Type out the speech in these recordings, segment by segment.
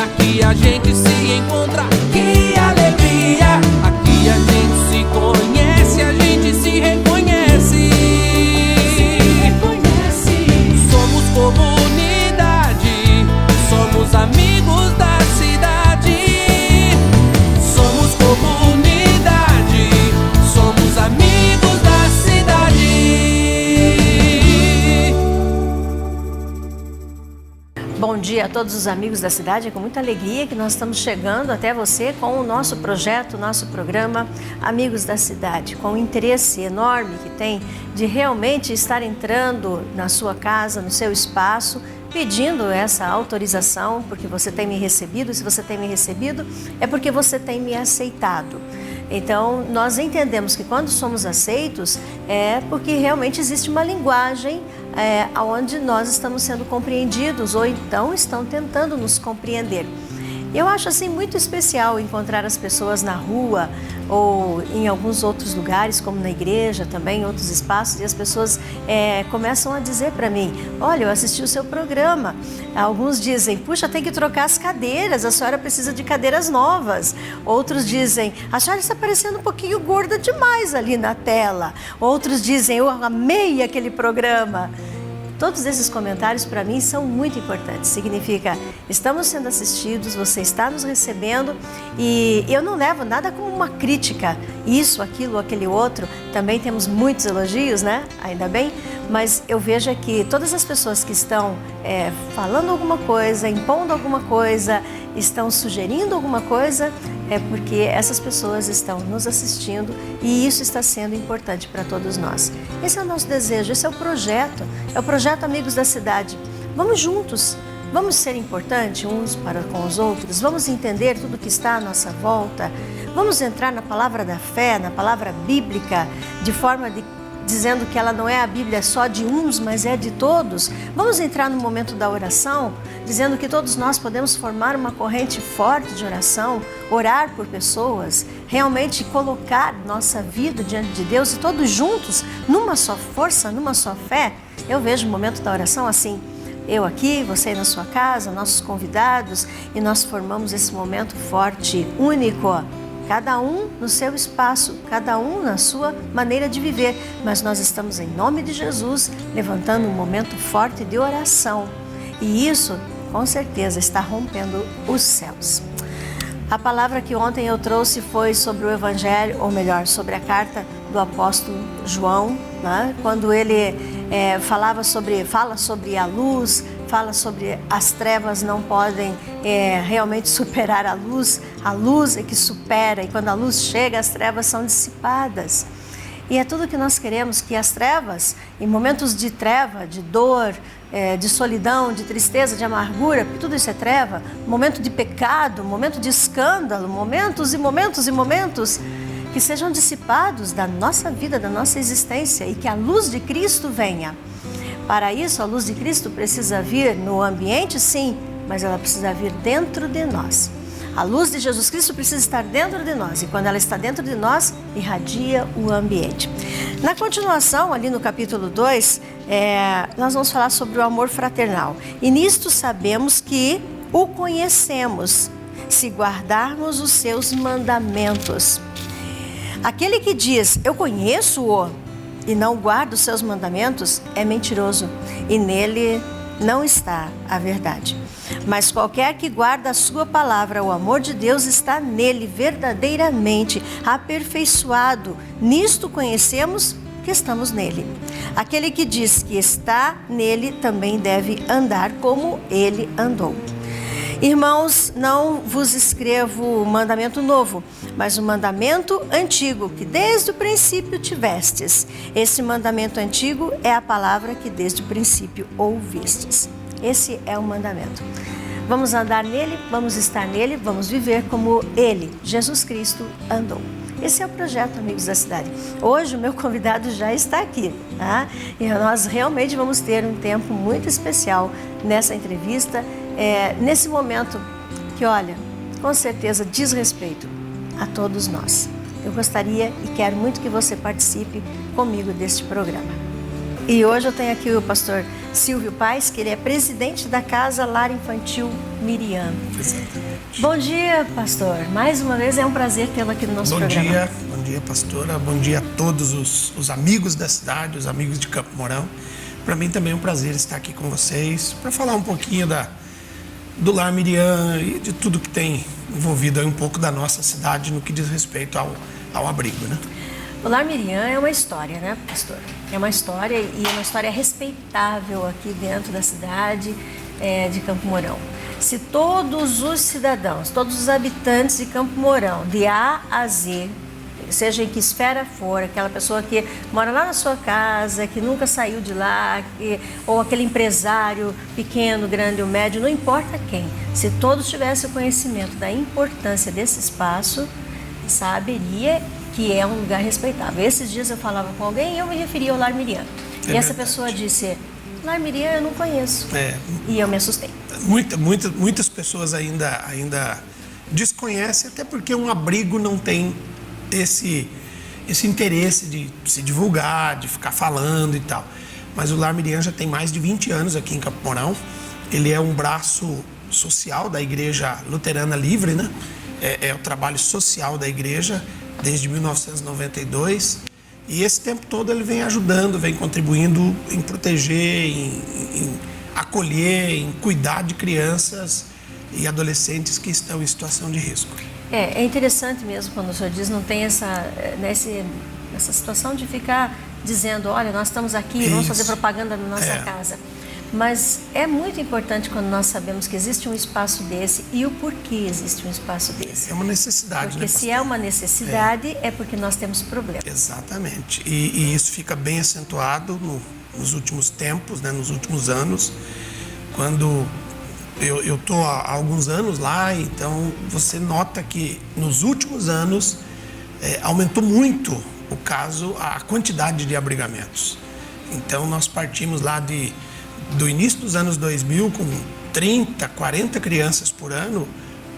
aqui a gente se encontra, que alegria. Aqui a gente se conhece, a gente se reconhece. Somos comunidade, somos amigos da cidade. Somos comunidade, somos amigos da cidade. Bom dia a todos os amigos da cidade. É com muita alegria que nós estamos chegando até você com o nosso projeto, o nosso programa Amigos da Cidade, com o interesse enorme que tem de realmente estar entrando na sua casa, no seu espaço, pedindo essa autorização, porque você tem me recebido. Se você tem me recebido, é porque você tem me aceitado. Então, nós entendemos que quando somos aceitos, é porque realmente existe uma linguagem onde nós estamos sendo compreendidos, ou então estão tentando nos compreender. Eu acho assim muito especial encontrar as pessoas na rua ou em alguns outros lugares, como na igreja também, em outros espaços, e as pessoas começam a dizer para mim: olha, eu assisti o seu programa. Alguns dizem: puxa, tem que trocar as cadeiras, a senhora precisa de cadeiras novas. Outros dizem: a senhora está parecendo um pouquinho gorda demais ali na tela. Outros dizem: eu amei aquele programa. Todos esses comentários para mim são muito importantes. Significa, estamos sendo assistidos, você está nos recebendo, e eu não levo nada como uma crítica, isso, aquilo, aquele outro. Também temos muitos elogios, né? Ainda bem. Mas eu vejo que todas as pessoas que estão falando alguma coisa, impondo alguma coisa, estão sugerindo alguma coisa, é porque essas pessoas estão nos assistindo, e isso está sendo importante para todos nós. Esse é o nosso desejo, esse é o projeto Amigos da Cidade. Vamos juntos, vamos ser importantes uns para com os outros, vamos entender tudo que está à nossa volta, vamos entrar na palavra da fé, na palavra bíblica, de forma dizendo que ela não é a Bíblia só de uns, mas é de todos. Vamos entrar no momento da oração, dizendo que todos nós podemos formar uma corrente forte de oração, orar por pessoas, realmente colocar nossa vida diante de Deus, e todos juntos, numa só força, numa só fé. Eu vejo o momento da oração assim: eu aqui, você aí na sua casa, nossos convidados, e nós formamos esse momento forte, único. Cada um no seu espaço, cada um na sua maneira de viver, mas nós estamos, em nome de Jesus, levantando um momento forte de oração, e isso com certeza está rompendo os céus. A palavra que ontem eu trouxe foi sobre o Evangelho, ou melhor, sobre a carta do apóstolo João, né? Quando ele fala sobre a luz, fala sobre as trevas não podem realmente superar a luz é que supera, e quando a luz chega, as trevas são dissipadas. E é tudo que nós queremos, que as trevas, em momentos de treva, de dor, de solidão, de tristeza, de amargura, porque tudo isso é treva, momento de pecado, momento de escândalo, momentos e momentos e momentos, que sejam dissipados da nossa vida, da nossa existência, e que a luz de Cristo venha. Para isso, a luz de Cristo precisa vir no ambiente, sim, mas ela precisa vir dentro de nós. A luz de Jesus Cristo precisa estar dentro de nós, e quando ela está dentro de nós, irradia o ambiente. Na continuação, ali no capítulo 2, nós vamos falar sobre o amor fraternal. E nisto sabemos que o conhecemos, se guardarmos os seus mandamentos. Aquele que diz: eu conheço-o, e não guarda os seus mandamentos, é mentiroso, e nele não está a verdade. Mas qualquer que guarda a sua palavra, o amor de Deus está nele verdadeiramente aperfeiçoado. Nisto conhecemos que estamos nele. Aquele que diz que está nele também deve andar como ele andou. Irmãos, não vos escrevo o mandamento novo, mas o mandamento antigo, que desde o princípio tivestes. Esse mandamento antigo é a palavra que desde o princípio ouvistes. Esse é o mandamento. Vamos andar nele, vamos estar nele, vamos viver como ele, Jesus Cristo, andou. Esse é o projeto Amigos da Cidade. Hoje o meu convidado já está aqui, tá? E nós realmente vamos ter um tempo muito especial nessa entrevista, nesse momento que, olha, com certeza diz respeito a todos nós. Eu gostaria e quero muito que você participe comigo deste programa. E hoje eu tenho aqui o pastor Silvio Paes, que ele é presidente da Casa Lar Infantil Miriam. Exatamente. Bom dia, pastor. Mais uma vez é um prazer tê-lo aqui no nosso programa. Bom dia, pastora. Bom dia a todos os amigos da cidade, os amigos de Campo Mourão. Para mim também é um prazer estar aqui com vocês para falar um pouquinho do Lar Miriam e de tudo que tem envolvido aí um pouco da nossa cidade no que diz respeito ao abrigo, né? O Lar Miriam é uma história, né, pastor? É uma história e é uma história respeitável aqui dentro da cidade de Campo Mourão. Se todos os cidadãos, todos os habitantes de Campo Mourão, de A a Z, seja em que esfera for, aquela pessoa que mora lá na sua casa, que nunca saiu de lá, ou aquele empresário pequeno, grande ou médio, não importa quem, se todos tivessem o conhecimento da importância desse espaço, saberia que é um lugar respeitável. Esses dias eu falava com alguém e eu me referia ao Lar Miriam. E essa pessoa disse, Lar Miriam eu não conheço. E eu me assustei. Muitas pessoas ainda desconhecem, até porque um abrigo não tem esse interesse de se divulgar, de ficar falando e tal. Mas o Lar Miriam já tem mais de 20 anos aqui em Campo Mourão. Ele é um braço social da Igreja Luterana Livre, né? É o trabalho social da igreja desde 1992. E esse tempo todo ele vem ajudando, vem contribuindo em proteger, em acolher, em cuidar de crianças e adolescentes que estão em situação de risco. É interessante mesmo quando o senhor diz, não tem essa situação de ficar dizendo, olha, nós estamos aqui, vamos fazer propaganda na nossa casa. Mas é muito importante quando nós sabemos que existe um espaço desse e o porquê existe um espaço desse. É uma necessidade, porque se é uma necessidade, é porque nós temos problemas. Exatamente. E isso fica bem acentuado nos últimos tempos, né, nos últimos anos, quando eu estou há alguns anos lá, então você nota que nos últimos anos aumentou muito a quantidade de abrigamentos. Então nós partimos lá do início dos anos 2000 com 30, 40 crianças por ano,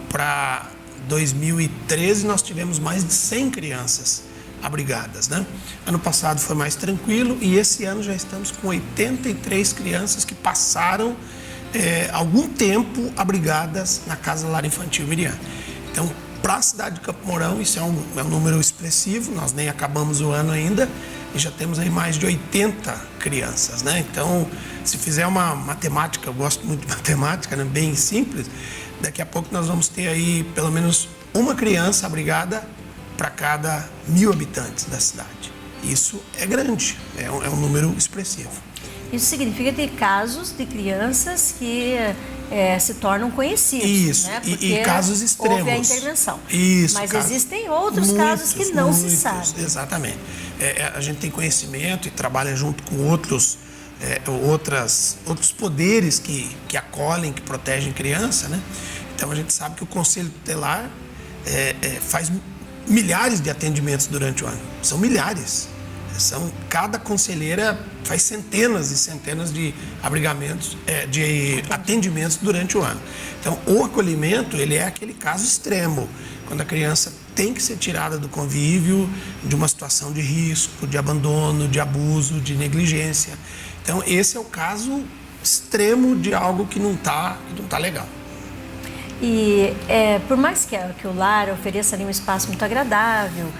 para 2013 nós tivemos mais de 100 crianças abrigadas, né? Ano passado foi mais tranquilo e esse ano já estamos com 83 crianças que passaram algum tempo abrigadas na Casa Lar Infantil Miriam. Então, para a cidade de Campo Mourão, isso é um número expressivo, nós nem acabamos o ano ainda, e já temos aí mais de 80 crianças, né? Então, se fizer uma matemática, eu gosto muito de matemática, né? Bem simples, daqui a pouco nós vamos ter aí pelo menos uma criança abrigada para cada 1000 habitantes da cidade. Isso é grande, é um número expressivo. Isso significa ter casos de crianças que se tornam conhecidos. Isso, né? E casos extremos. Houve a intervenção. Isso, mas existem outros casos que não se sabem. Exatamente. A gente tem conhecimento e trabalha junto com outros poderes que acolhem, que protegem criança, né? Então a gente sabe que o Conselho Tutelar faz milhares de atendimentos durante o ano. São milhares. Cada conselheira faz centenas e centenas de abrigamentos, de atendimentos durante o ano. Então, o acolhimento, ele é aquele caso extremo, quando a criança tem que ser tirada do convívio, de uma situação de risco, de abandono, de abuso, de negligência. Então, esse é o caso extremo de algo que não tá legal. E por mais que o lar ofereça ali um espaço muito agradável,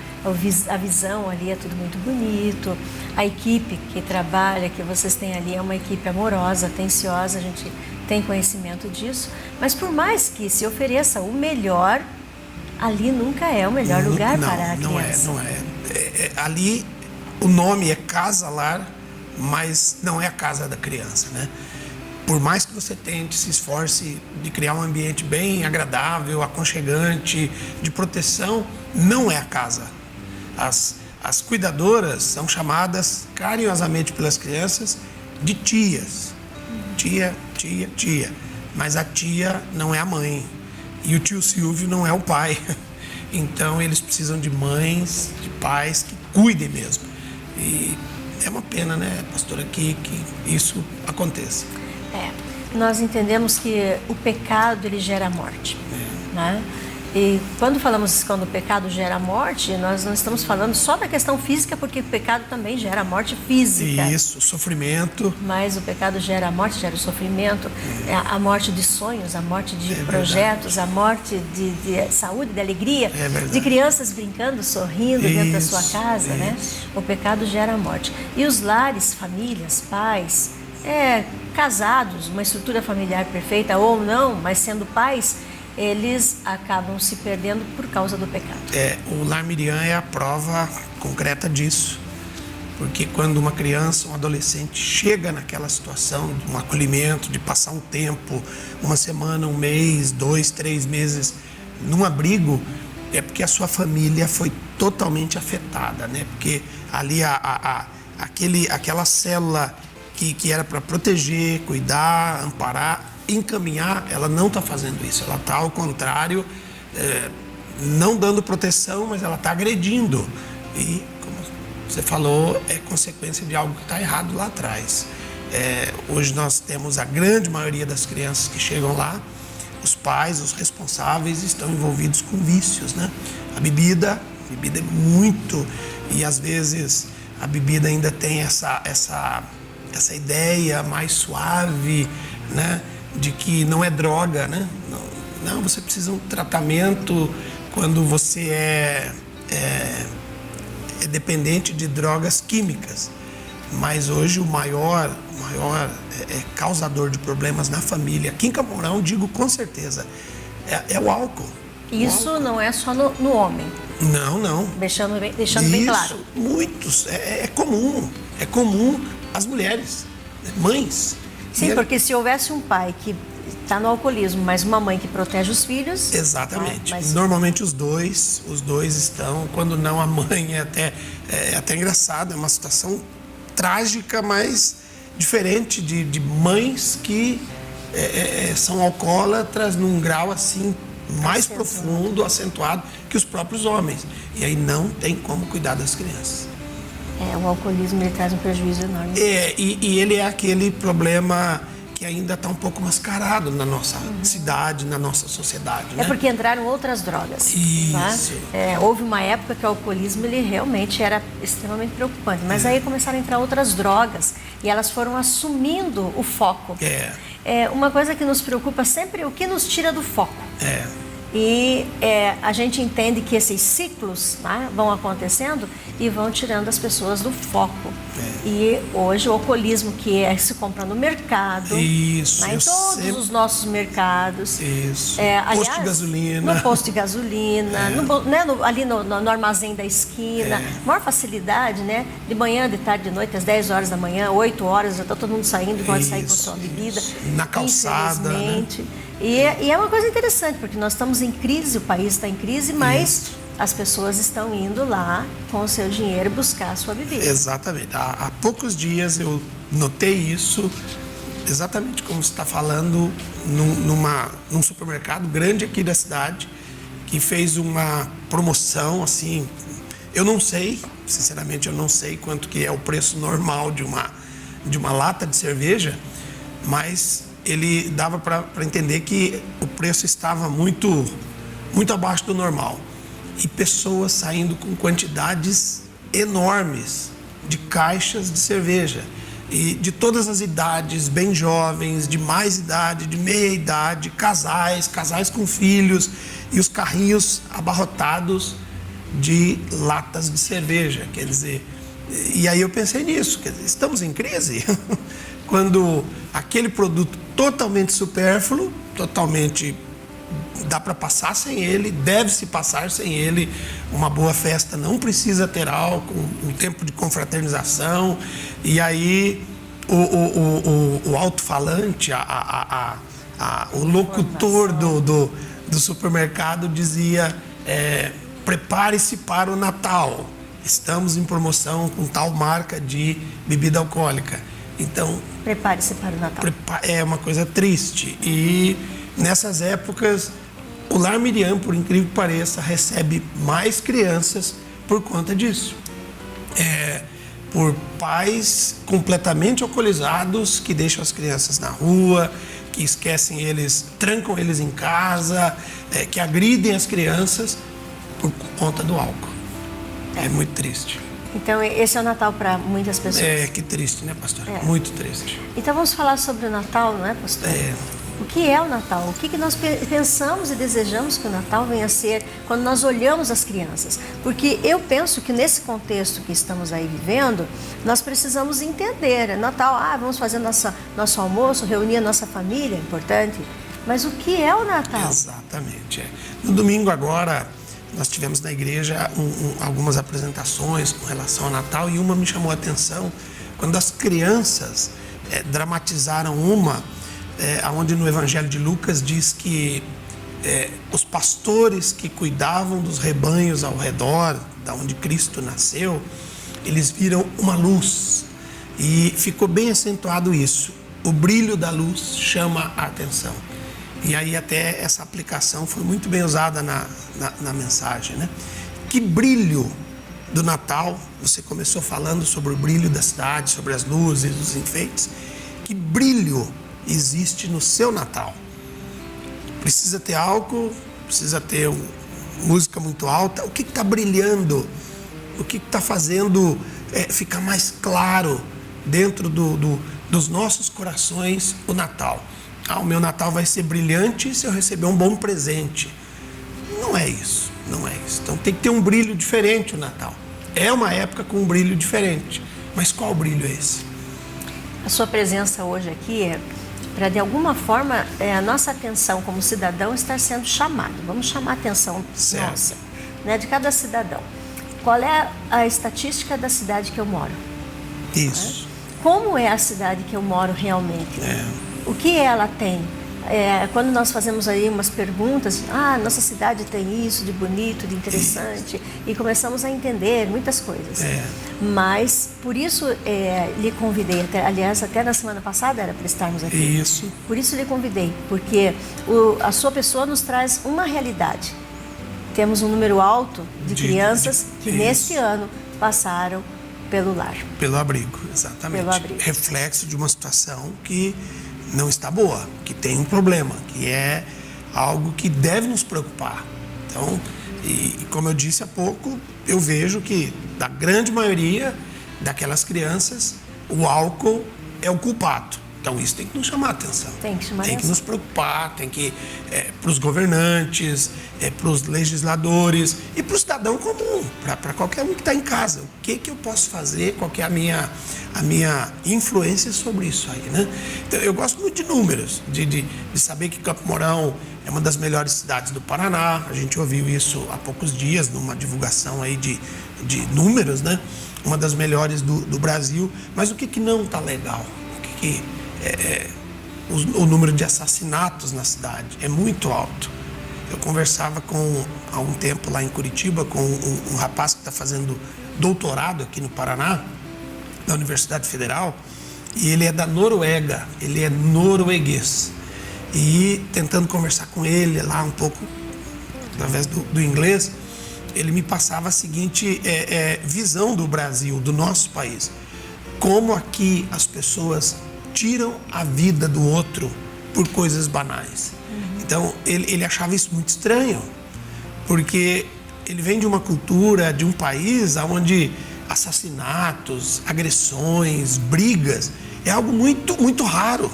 a visão ali é tudo muito bonito, a equipe que trabalha, que vocês têm ali, é uma equipe amorosa, atenciosa, a gente tem conhecimento disso, mas por mais que se ofereça o melhor, ali nunca é o melhor lugar para a criança. Não é. Ali o nome é Casa Lar, mas não é a casa da criança, né? Por mais que você tente, se esforce de criar um ambiente bem agradável, aconchegante, de proteção, não é a casa. As cuidadoras são chamadas carinhosamente pelas crianças de tias. Tia. Mas a tia não é a mãe. E o tio Silvio não é o pai. Então eles precisam de mães, de pais que cuidem mesmo. E é uma pena, né, pastora, que isso aconteça. Nós entendemos que o pecado ele gera morte, né? E quando o pecado gera morte, nós não estamos falando só da questão física, porque o pecado também gera morte física. Isso, sofrimento. Mas o pecado gera a morte, gera o sofrimento, a morte de sonhos, a morte de projetos, verdade. A morte de saúde, de alegria, de crianças brincando, sorrindo dentro da sua casa, né? O pecado gera a morte. E os lares, famílias, pais, casados, uma estrutura familiar perfeita ou não, mas sendo pais, eles acabam se perdendo por causa do pecado. O Lar Miriam é a prova concreta disso. Porque quando uma criança, um adolescente chega naquela situação de um acolhimento, de passar um tempo, uma semana, um mês, 2, 3 meses num abrigo, é porque a sua família foi totalmente afetada, né? Porque ali aquela célula que era para proteger, cuidar, amparar, encaminhar, ela não está fazendo isso. Ela está, ao contrário, não dando proteção, mas ela está agredindo. E, como você falou, é consequência de algo que está errado lá atrás. Hoje nós temos a grande maioria das crianças que chegam lá, os pais, os responsáveis, estão envolvidos com vícios, né? A bebida é muito, e às vezes a bebida ainda tem essa ideia mais suave, né? De que não é droga, né? Não, você precisa de um tratamento quando você é dependente de drogas químicas. Mas hoje o maior causador de problemas na família, aqui em Campo Mourão, digo com certeza, é o álcool. Isso não é só no homem. Não. Deixando bem claro. Muitos. É comum as mulheres, mães. Sim, porque se houvesse um pai que está no alcoolismo, mas uma mãe que protege os filhos... Exatamente. Normalmente os dois estão, quando não a mãe, é até engraçado, é uma situação trágica, mas diferente de mães que são alcoólatras num grau assim mais profundo, acentuado que os próprios homens. E aí não tem como cuidar das crianças. O alcoolismo ele traz um prejuízo enorme. E ele é aquele problema que ainda está um pouco mascarado na nossa cidade, na nossa sociedade. Né? Porque entraram outras drogas. Isso. Tá? Houve uma época que o alcoolismo ele realmente era extremamente preocupante, mas aí começaram a entrar outras drogas e elas foram assumindo o foco. Uma coisa que nos preocupa sempre é o que nos tira do foco. E a gente entende que esses ciclos, né, vão acontecendo e vão tirando as pessoas do foco. E hoje o alcoolismo que se compra no mercado, isso, né, em todos os nossos mercados. Isso. Aliás, posto de gasolina. No posto de gasolina, ali no armazém da esquina. Maior facilidade, né? De manhã, de tarde, de noite, às 10 horas da manhã, 8 horas, já está todo mundo saindo, pode sair com sua bebida. Na calçada, infelizmente. Né? E é uma coisa interessante, porque nós estamos em crise, o país está em crise, mas as pessoas estão indo lá com o seu dinheiro buscar a sua bebida. Exatamente. Há poucos dias eu notei isso, exatamente como você está falando, num supermercado grande aqui da cidade, que fez uma promoção, assim, eu não sei, sinceramente eu não sei quanto que é o preço normal de uma lata de cerveja, mas ele dava para entender que o preço estava muito abaixo do normal. E pessoas saindo com quantidades enormes de caixas de cerveja. E de todas as idades, bem jovens, de mais idade, de meia idade, casais com filhos, e os carrinhos abarrotados de latas de cerveja. Quer dizer, e aí eu pensei nisso, quer dizer, estamos em crise? Quando aquele produto totalmente supérfluo, totalmente dá para passar sem ele, deve-se passar sem ele. Uma boa festa não precisa ter álcool, um tempo de confraternização. E aí o alto-falante, o locutor do supermercado dizia: prepare-se para o Natal, estamos em promoção com tal marca de bebida alcoólica. Então, prepare-se para o Natal. É uma coisa triste. E nessas épocas, o Lar Miriam, por incrível que pareça, recebe mais crianças por conta disso. Por pais completamente alcoolizados que deixam as crianças na rua, que esquecem eles, trancam eles em casa, que agridem as crianças por conta do álcool. É muito triste. Então, esse é o Natal para muitas pessoas. Que triste, né, pastor? Muito triste. Então, vamos falar sobre o Natal, não é, pastor? O que é o Natal? O que nós pensamos e desejamos que o Natal venha a ser quando nós olhamos as crianças? Porque eu penso que nesse contexto que estamos aí vivendo, nós precisamos entender. Natal, vamos fazer nosso almoço, reunir a nossa família, é importante. Mas o que é o Natal? Exatamente. No domingo agora, nós tivemos na igreja algumas apresentações com relação ao Natal e uma me chamou a atenção quando as crianças dramatizaram onde no Evangelho de Lucas diz que os pastores que cuidavam dos rebanhos ao redor, da onde Cristo nasceu, eles viram uma luz e ficou bem acentuado isso. O brilho da luz chama a atenção. E aí até essa aplicação foi muito bem usada na mensagem, né? Que brilho do Natal, você começou falando sobre o brilho da cidade, sobre as luzes, os enfeites. Que brilho existe no seu Natal? Precisa ter álcool, precisa ter música muito alta. O que está brilhando? O que está fazendo ficar mais claro dentro dos nossos corações o Natal? O meu Natal vai ser brilhante se eu receber um bom presente. Não é isso, não é isso. Então tem que ter um brilho diferente o Natal. É uma época com um brilho diferente. Mas qual brilho é esse? A sua presença hoje aqui é para, de alguma forma, a nossa atenção como cidadão estar sendo chamada. Vamos chamar a atenção nossa, né, de cada cidadão. Qual é a estatística da cidade que eu moro? Isso. Como é a cidade que eu moro realmente? O que ela tem? Quando nós fazemos aí umas perguntas, nossa cidade tem isso de bonito, de interessante, e começamos a entender muitas coisas. Mas, por isso, lhe convidei, aliás, até na semana passada era para estarmos aqui. Isso. Por isso lhe convidei, porque a sua pessoa nos traz uma realidade. Temos um número alto de crianças que neste ano passaram pelo lar. Pelo abrigo, exatamente. Pelo abrigo. Reflexo de uma situação que não está boa, que tem um problema, que é algo que deve nos preocupar. Então, e como eu disse há pouco, eu vejo que da grande maioria daquelas crianças, o álcool é o culpado. Então isso tem que nos chamar a atenção. Tem que chamar Tem a que atenção. nos preocupar, tem que para os governantes, para os legisladores e para o cidadão comum, para qualquer um que está em casa. O que eu posso fazer? Qual que é a minha influência sobre isso aí, né? Então, eu gosto muito de números, de saber que Campo Mourão é uma das melhores cidades do Paraná. A gente ouviu isso há poucos dias numa divulgação aí de números, né? Uma das melhores do Brasil. Mas o que não está legal? O número de assassinatos na cidade é muito alto. Eu conversava há um tempo lá em Curitiba com um rapaz que está fazendo doutorado aqui no Paraná, da Universidade Federal, e ele é da Noruega, ele é norueguês. E tentando conversar com ele lá um pouco, através do inglês, ele me passava a seguinte visão do Brasil, do nosso país. Como aqui as pessoas tiram a vida do outro por coisas banais. Então, ele achava isso muito estranho, porque ele vem de uma cultura, de um país onde assassinatos, agressões, brigas, é algo muito, muito raro.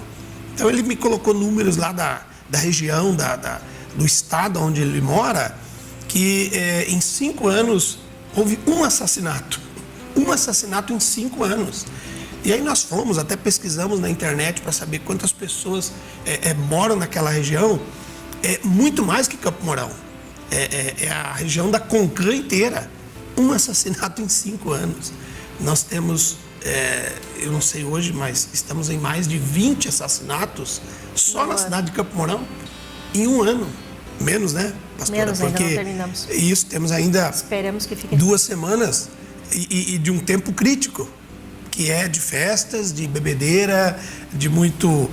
Então, ele me colocou números lá da região, do estado onde ele mora, que em 5 anos houve um assassinato em 5 anos. E aí nós até pesquisamos na internet para saber quantas pessoas moram naquela região. É muito mais que Campo Mourão. É a região da Concã inteira. Um assassinato em 5 anos. Nós temos, eu não sei hoje, mas estamos em mais de 20 assassinatos só na cidade de Campo Mourão em 1 ano. Menos, né, pastora? Menos, porque ainda não terminamos. Isso, temos ainda Esperamos que fique 2 semanas e de um tempo crítico, que é de festas, de bebedeira, de muito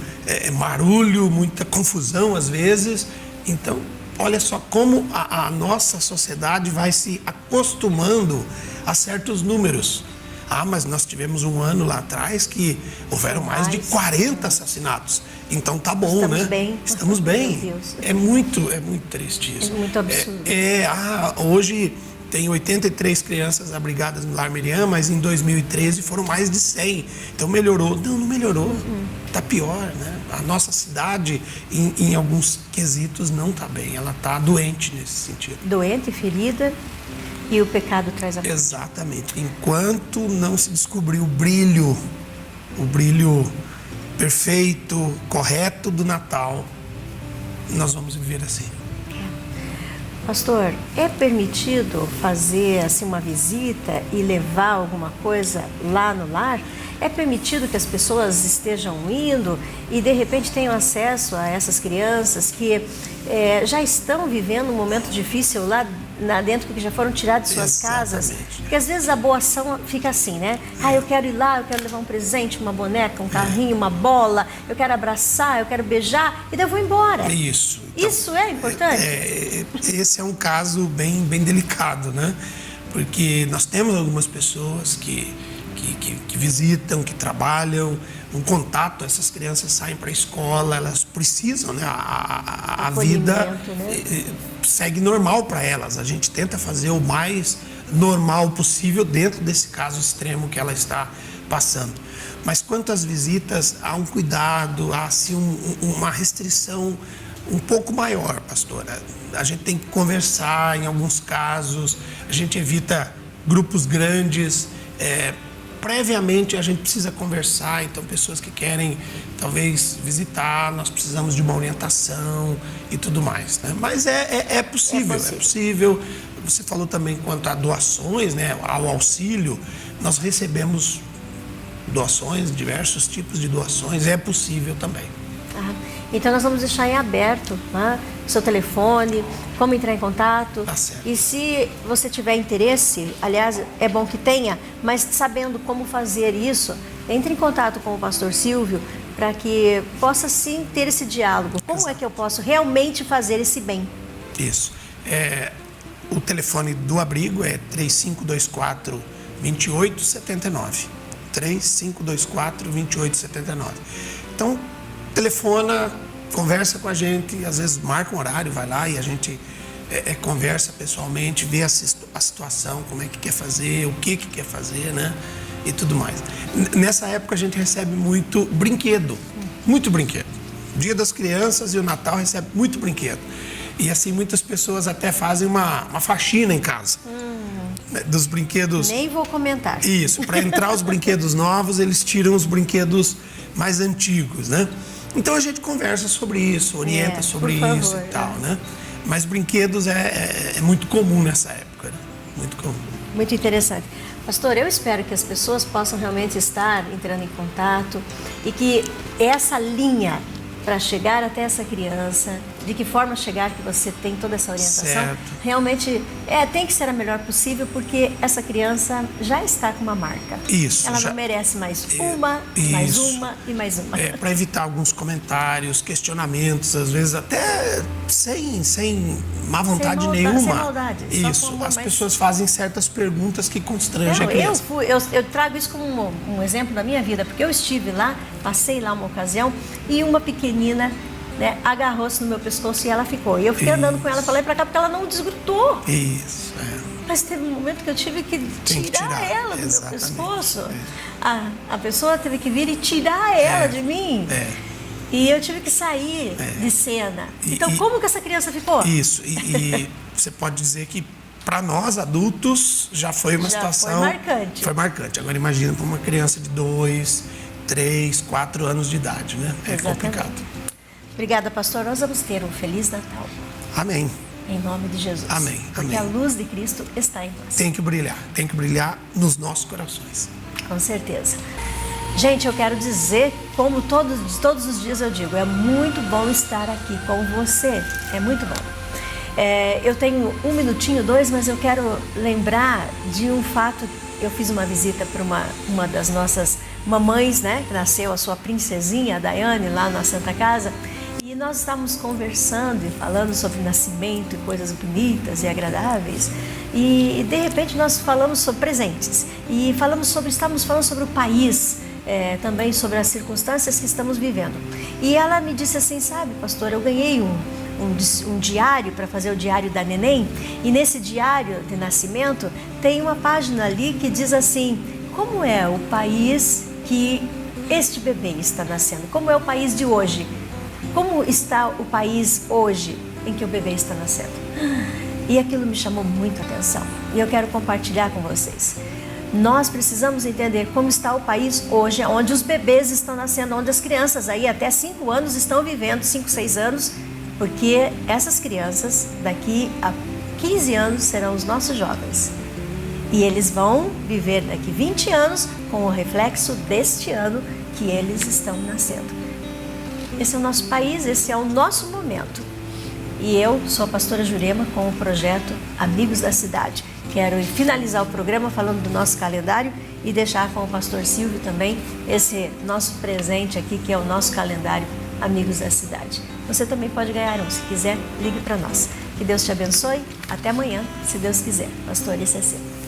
barulho, muita confusão às vezes. Então, olha só como a nossa sociedade vai se acostumando a certos números. Mas nós tivemos um ano lá atrás que houveram mais de 40 assassinatos. então tá bom, Estamos né? bem. Estamos bem. Meu Deus. É muito triste isso. É muito absurdo. Hoje tem 83 crianças abrigadas no Lar Miriam, mas em 2013 foram mais de 100. Então melhorou? Não melhorou. Tá pior, né? A nossa cidade, em alguns quesitos, não tá bem. Ela tá doente nesse sentido. Doente, ferida, e o pecado traz a morte. Exatamente. Enquanto não se descobrir o brilho perfeito, correto do Natal, nós vamos viver assim. Pastor, é permitido fazer assim uma visita e levar alguma coisa lá no lar? É permitido que as pessoas estejam indo e de repente tenham acesso a essas crianças que já estão vivendo um momento difícil lá dentro, porque já foram tirados de suas casas? Porque às vezes a boa ação fica assim, né? Eu quero ir lá, eu quero levar um presente, uma boneca, um carrinho, uma bola, eu quero abraçar, eu quero beijar e daí eu vou embora. Isso. Então, isso é importante? Esse é um caso bem delicado, né? Porque nós temos algumas pessoas que visitam, que trabalham, um contato, essas crianças saem para a escola, elas precisam, né? A vida, né? Segue normal para elas. A gente tenta fazer o mais normal possível dentro desse caso extremo que ela está passando. Mas quanto às visitas, há um cuidado, há assim, uma restrição um pouco maior, pastora. A gente tem que conversar em alguns casos, a gente evita grupos grandes. Previamente a gente precisa conversar, então pessoas que querem talvez visitar, nós precisamos de uma orientação e tudo mais, né? Mas é possível. Você falou também quanto a doações, né? Ao auxílio, nós recebemos doações, diversos tipos de doações, é possível também. Então nós vamos deixar em aberto, né, seu telefone, como entrar em contato. Tá certo. E se você tiver interesse, aliás, é bom que tenha, mas sabendo como fazer isso, entre em contato com o pastor Silvio para que possa sim ter esse diálogo. Como é que eu posso realmente fazer esse bem? Isso. O telefone do abrigo é 3524-2879. 3524-2879. Então, telefona, conversa com a gente, às vezes marca um horário, vai lá e a gente conversa pessoalmente, vê a situação, como é que quer fazer, o que quer fazer, né? E tudo mais. Nessa época a gente recebe muito brinquedo. Dia das Crianças e o Natal recebe muito brinquedo. E assim, muitas pessoas até fazem uma faxina em casa. Dos brinquedos... Nem vou comentar. Isso, para entrar os brinquedos novos, eles tiram os brinquedos mais antigos, né? Então a gente conversa sobre isso, orienta sobre isso e tal, né? Mas brinquedos é muito comum nessa época, né? Muito comum. Muito interessante. Pastor, eu espero que as pessoas possam realmente estar entrando em contato e que essa linha para chegar até essa criança, de que forma chegar, que você tem toda essa orientação, certo. Realmente tem que ser a melhor possível, porque essa criança já está com uma marca. Isso. Ela não merece mais uma, mais uma e mais uma. Para evitar alguns comentários, questionamentos, às vezes até sem má vontade nenhuma. Sem maldade. Isso. As pessoas fazem certas perguntas que constrangem a criança. Eu trago isso como um exemplo da minha vida, porque eu estive lá, passei lá uma ocasião e uma pequenina, né, agarrou-se no meu pescoço e ela ficou. E eu fiquei andando com ela para lá e para cá porque ela não desgrudou. Isso. Mas teve um momento que eu tive que tirar ela do meu pescoço. A pessoa teve que vir e tirar ela de mim. E eu tive que sair de cena. Então, como que essa criança ficou? Isso. E você pode dizer que para nós adultos já foi uma situação... Foi marcante. Foi marcante. Agora imagina para uma criança de 2, 3, 4 anos de idade, né? Exatamente. Complicado. Obrigada, pastor. Nós vamos ter um Feliz Natal. Amém. Em nome de Jesus. Amém. Porque a luz de Cristo está em nós. Tem que brilhar nos nossos corações. Com certeza. Gente, eu quero dizer, como todos os dias eu digo, é muito bom estar aqui com você. É muito bom. Eu tenho 1 minutinho, 2, mas eu quero lembrar de um fato. Eu fiz uma visita para uma das nossas mamães, né? Que nasceu a sua princesinha, a Daiane, lá na Santa Casa. E nós estávamos conversando e falando sobre nascimento e coisas bonitas e agradáveis. E de repente nós falamos sobre presentes. E estávamos falando sobre o país também sobre as circunstâncias que estamos vivendo. E ela me disse assim, sabe, pastor, eu ganhei um diário para fazer o diário da neném, e nesse diário de nascimento tem uma página ali que diz assim, como é o país que este bebê está nascendo, como é o país de hoje, como está o país hoje em que o bebê está nascendo. E aquilo me chamou muito a atenção e eu quero compartilhar com vocês. Nós precisamos entender como está o país hoje, onde os bebês estão nascendo, onde as crianças aí até 5 anos estão vivendo, 5, 6 anos, porque essas crianças daqui a 15 anos serão os nossos jovens. E eles vão viver daqui 20 anos com o reflexo deste ano que eles estão nascendo. Esse é o nosso país, esse é o nosso momento. E eu sou a pastora Jurema com o projeto Amigos da Cidade. Quero finalizar o programa falando do nosso calendário e deixar com o pastor Silvio também esse nosso presente aqui, que é o nosso calendário Amigos da Cidade. Você também pode ganhar um, se quiser, ligue para nós. Que Deus te abençoe, até amanhã, se Deus quiser. Pastor, esse é seu.